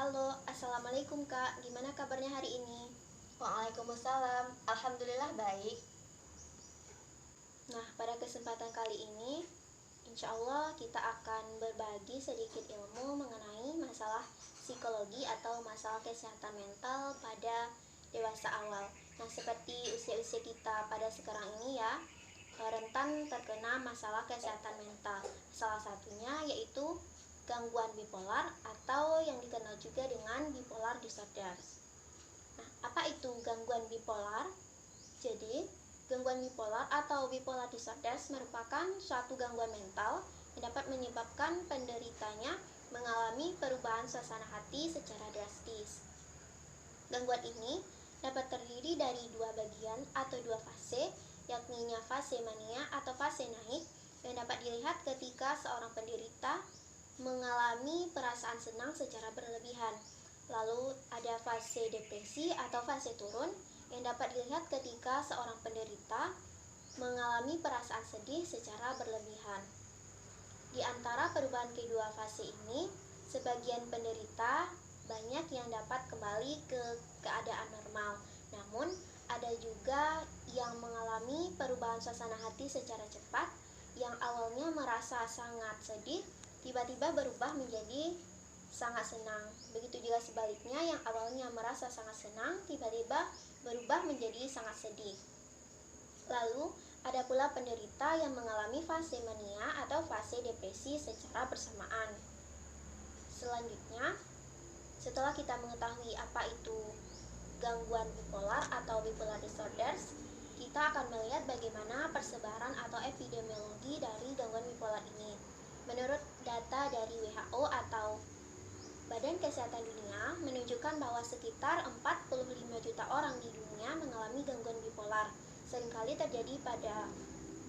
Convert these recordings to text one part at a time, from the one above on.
Halo, Assalamualaikum Kak, gimana kabarnya hari ini? Waalaikumsalam, alhamdulillah baik. Nah, pada kesempatan kali ini, insya Allah kita akan berbagi sedikit ilmu mengenai masalah psikologi atau masalah kesehatan mental pada dewasa awal. Nah, seperti usia-usia kita pada sekarang ini ya, rentan terkena masalah kesehatan mental. Salah satunya yaitu gangguan bipolar atau yang dikenal juga dengan bipolar disorder. Nah, apa itu gangguan bipolar? Jadi, gangguan bipolar atau bipolar disorder merupakan suatu gangguan mental yang dapat menyebabkan penderitanya mengalami perubahan suasana hati secara drastis. Gangguan ini dapat terdiri dari dua bagian atau dua fase, yakni fase mania atau fase naik yang dapat dilihat ketika seorang penderita mengalami perasaan senang secara berlebihan. Lalu ada fase depresi atau fase turun yang dapat dilihat ketika seorang penderita mengalami perasaan sedih secara berlebihan. Di antara perubahan kedua fase ini, sebagian penderita banyak yang dapat kembali ke keadaan normal. Namun, ada juga yang mengalami perubahan suasana hati secara cepat, yang awalnya merasa sangat sedih, tiba-tiba berubah menjadi sangat senang. Begitu juga sebaliknya, yang awalnya merasa sangat senang, tiba-tiba berubah menjadi sangat sedih. Lalu, ada pula penderita yang mengalami fase mania atau fase depresi secara bersamaan. Selanjutnya, setelah kita mengetahui apa itu gangguan bipolar atau bipolar disorders, kita akan melihat bagaimana persebaran atau epidemiologi dari gangguan bipolar ini. Menurut data dari WHO atau Badan Kesehatan Dunia menunjukkan bahwa sekitar 45 juta orang di dunia mengalami gangguan bipolar. Seringkali terjadi pada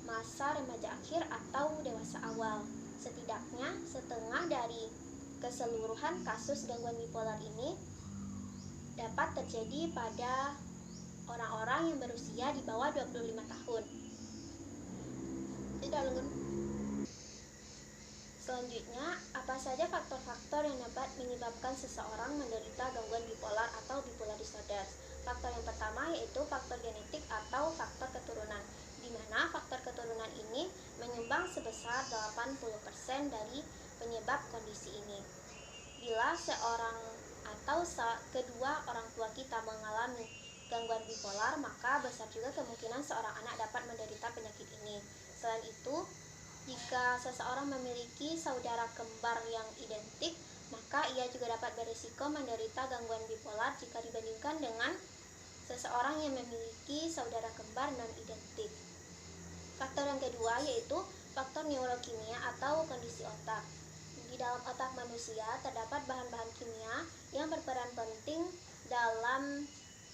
masa remaja akhir atau dewasa awal. Setidaknya setengah dari keseluruhan kasus gangguan bipolar ini dapat terjadi pada orang-orang yang berusia di bawah 25 tahun. Selanjutnya, apa saja faktor-faktor yang dapat menyebabkan seseorang menderita gangguan bipolar atau bipolar disorder? Faktor yang pertama yaitu faktor genetik atau faktor keturunan, di mana faktor keturunan ini menyumbang sebesar 80% dari penyebab kondisi ini. Bila seorang atau kedua orang tua kita mengalami gangguan bipolar, maka besar juga kemungkinan seorang anak dapat menderita penyakit ini. Selain itu, jika seseorang memiliki saudara kembar yang identik, maka ia juga dapat berisiko menderita gangguan bipolar jika dibandingkan dengan seseorang yang memiliki saudara kembar non-identik. Faktor yang kedua yaitu faktor neurokimia atau kondisi otak. Di dalam otak manusia terdapat bahan-bahan kimia yang berperan penting dalam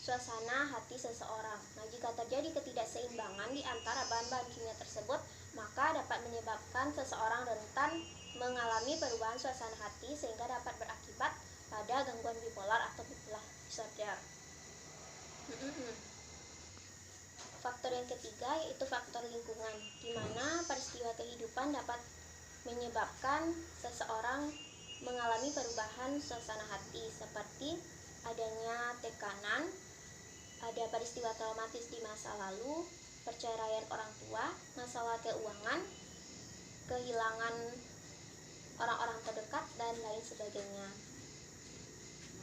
suasana hati seseorang. Nah, jika terjadi ketidakseimbangan di antara bahan-bahan kimia tersebut, maka dapat menyebabkan seseorang rentan mengalami perubahan suasana hati sehingga dapat berakibat pada gangguan bipolar atau bipolar disorder. Faktor yang ketiga yaitu faktor lingkungan, di mana peristiwa kehidupan dapat menyebabkan seseorang mengalami perubahan suasana hati, seperti adanya tekanan, ada peristiwa traumatis di masa lalu, perceraian orang tua, masalah keuangan, kehilangan orang-orang terdekat, dan lain sebagainya.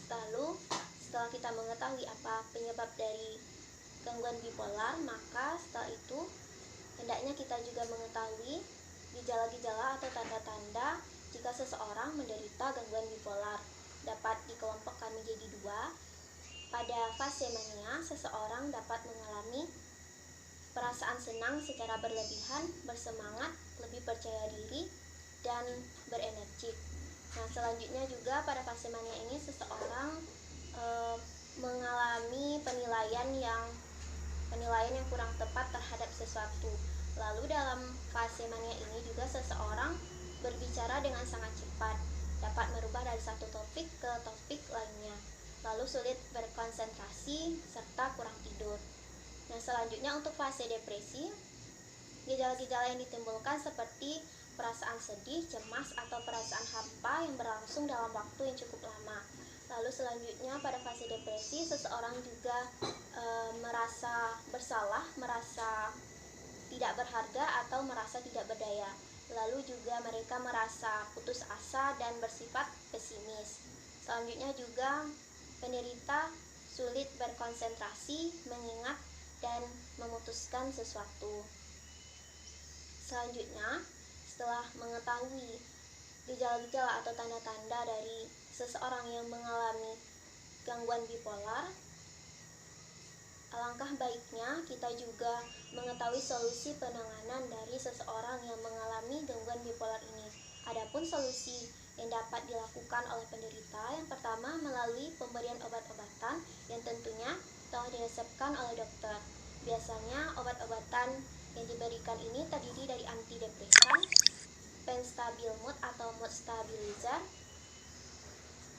Lalu, setelah kita mengetahui apa penyebab dari gangguan bipolar, maka setelah itu hendaknya kita juga mengetahui gejala-gejala atau tanda-tanda jika seseorang menderita gangguan bipolar. Dapat dikelompokkan menjadi dua. Pada fase mania, seseorang dapat mengalami perasaan senang secara berlebihan, bersemangat, lebih percaya diri, dan berenergi. Nah, selanjutnya juga pada fase mania ini seseorang mengalami penilaian yang kurang tepat terhadap sesuatu. Lalu dalam fase mania ini juga seseorang berbicara dengan sangat cepat, dapat merubah dari satu topik ke topik lainnya, lalu sulit berkonsentrasi serta kurang tidur. Nah, selanjutnya untuk fase depresi, gejala-gejala yang ditimbulkan seperti perasaan sedih, cemas, atau perasaan hampa yang berlangsung dalam waktu yang cukup lama. Lalu selanjutnya pada fase depresi, seseorang juga merasa bersalah, merasa tidak berharga atau merasa tidak berdaya. Lalu juga mereka merasa putus asa dan bersifat pesimis. Selanjutnya juga penderita sulit berkonsentrasi, mengingat, dan memutuskan sesuatu. Selanjutnya, setelah mengetahui gejala-gejala atau tanda-tanda dari seseorang yang mengalami gangguan bipolar, alangkah baiknya kita juga mengetahui solusi penanganan dari seseorang yang mengalami gangguan bipolar ini. Adapun solusi yang dapat dilakukan oleh penderita, yang pertama melalui pemberian obat-obatan yang tentunya telah diresepkan oleh dokter. Biasanya obat-obatan yang diberikan ini terdiri dari antidepresan, penstabil mood atau mood stabilizer,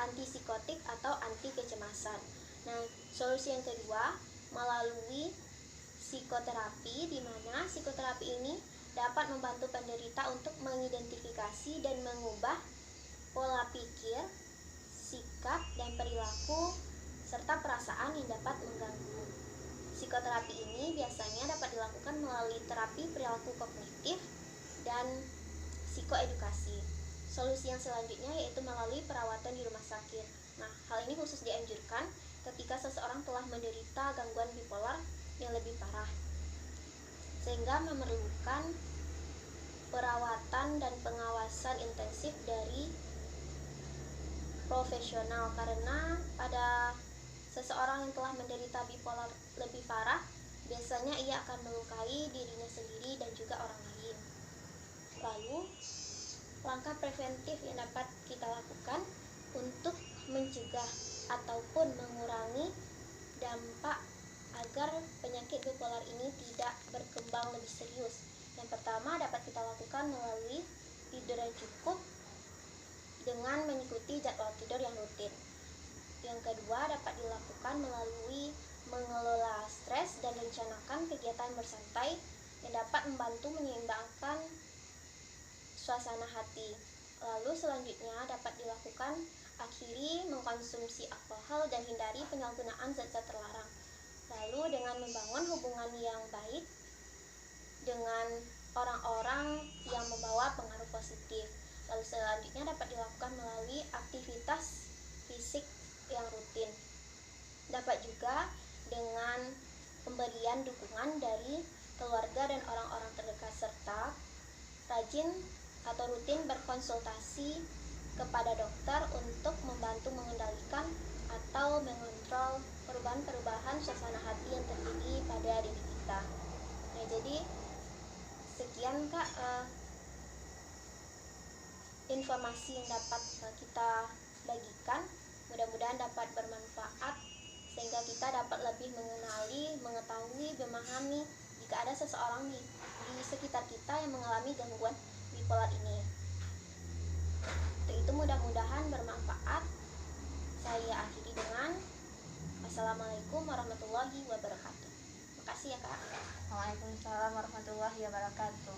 antipsikotik atau anti kecemasan. Nah, solusi yang kedua melalui psikoterapi, di mana psikoterapi ini dapat membantu penderita untuk mengidentifikasi dan mengubah pola pikir, sikap, dan perilaku serta perasaan yang dapat mengganggu. Psikoterapi ini biasanya dapat dilakukan melalui terapi perilaku kognitif dan psikoedukasi. Solusi yang selanjutnya yaitu melalui perawatan di rumah sakit. Nah, hal ini khusus dianjurkan ketika seseorang telah menderita gangguan bipolar yang lebih parah, sehingga memerlukan perawatan dan pengawasan intensif dari profesional, karena pada seseorang yang telah menderita bipolar lebih parah, biasanya ia akan melukai dirinya sendiri dan juga orang lain. Lalu, langkah preventif yang dapat kita lakukan untuk mencegah ataupun mengurangi dampak agar penyakit bipolar ini tidak berkembang lebih serius. Yang pertama dapat kita lakukan melalui tidur yang cukup dengan mengikuti jadwal tidur yang rutin. Yang kedua dapat dilakukan melalui mengelola stres dan rencanakan kegiatan bersantai yang dapat membantu menyeimbangkan suasana hati. Lalu selanjutnya dapat dilakukan akhiri mengkonsumsi alkohol dan hindari penyalahgunaan zat-zat terlarang. Lalu dengan membangun hubungan yang baik dengan orang-orang yang membawa pengaruh positif. Lalu selanjutnya dapat dilakukan melalui aktivitas fisik yang rutin. Dapat juga dengan pemberian dukungan dari keluarga dan orang-orang terdekat, serta rajin atau rutin berkonsultasi kepada dokter untuk membantu mengendalikan atau mengontrol perubahan-perubahan suasana hati yang terjadi pada diri kita. Nah, jadi sekian Kak informasi yang dapat kita bagikan. Mudah-mudahan dapat bermanfaat sehingga kita dapat lebih mengenali, mengetahui, memahami jika ada seseorang di sekitar kita yang mengalami gangguan bipolar ini. Untuk itu mudah-mudahan bermanfaat. Saya akhiri dengan Assalamualaikum warahmatullahi wabarakatuh. Makasih ya Kak. Waalaikumsalam warahmatullahi wabarakatuh.